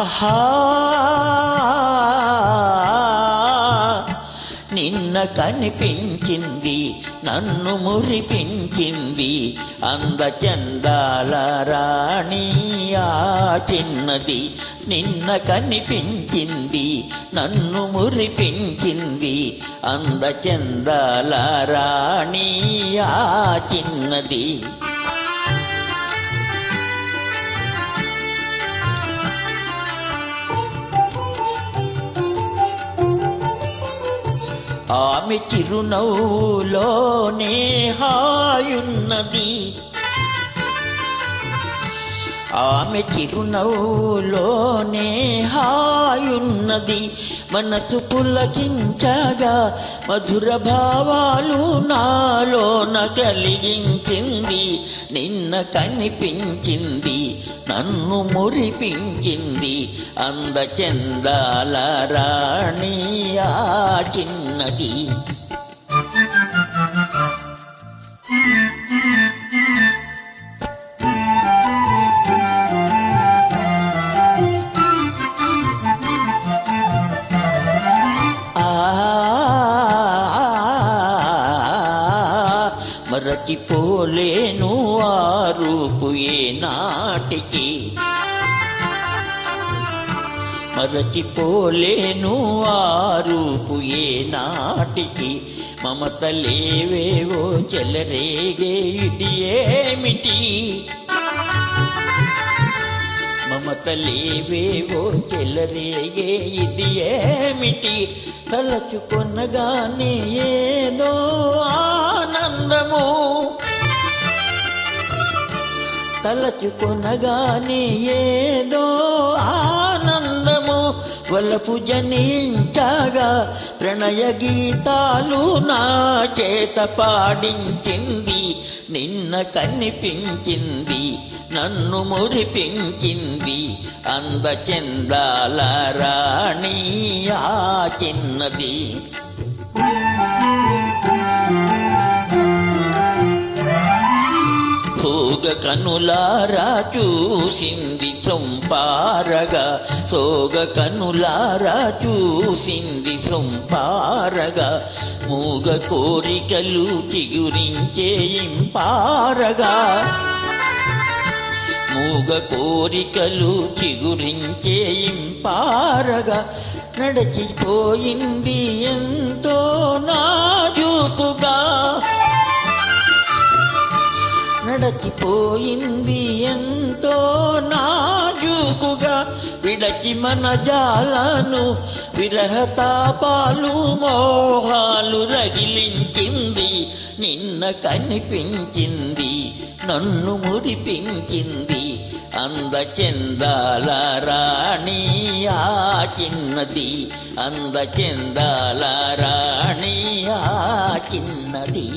ఆహా నిన్న కనిపించింది నన్ను మురిపించింది అందచందాల రాణి ఆ చిన్నది. నిన్న కనిపించింది నన్ను మురిపించింది అందచందాల రాణి ఆ చిన్నది. ఆమె చిరునవ్వులోనే హాయున్నది, ఆమె చిరునవ్వులోనే హాయున్నది. మనసు పులకించగా మధుర భావాలు నాలోన కలిగించింది. నిన్న కనిపించింది నన్ను మురిపించింది అందచందాల రాణి ఆ చిన్నది. మరచిపోలేను ఆ రూపు ఏ నాటికి, మరచిపోలేను ఆ రూపు ఏ నాటికి. మమతలేవేవో చెలరేగే ఇది ఏమిటి, మమతలేవేవో చెలరేగే ఇది ఏమిటి. తలచుకొనగానే ఏదో ఆనందము, తలచుకొనగానే ఏదో ఆనందము. వలపు జనించగా ప్రణయ గీతాలు నా చేత పాడించింది. నిన్న కనిపించింది నన్ను మురిపించింది అందచందాల రాణి ఆ చిన్నది. సోగ కనులారా చూసింది సొంపారగా, సోగ కనులారా చూసింది సొంపారగా. మూగ కోరికలు చిగురించే ఇంపారగా, మూగ కోరికలు చిగురించే ఇంపారగా. నడిచిపోయింది ఎంతో నాజూకుగా, నడచిపోయింది ఎంతో నాజూకుగా. విడచి మన జాలను విరహతాపాలు మోహాలు రగిలించింది. నిన్న కనిపించింది నన్ను మురిపించింది అందచందాల రాణి ఆ చిన్నది, అందచందాల రాణి ఆ చిన్నది.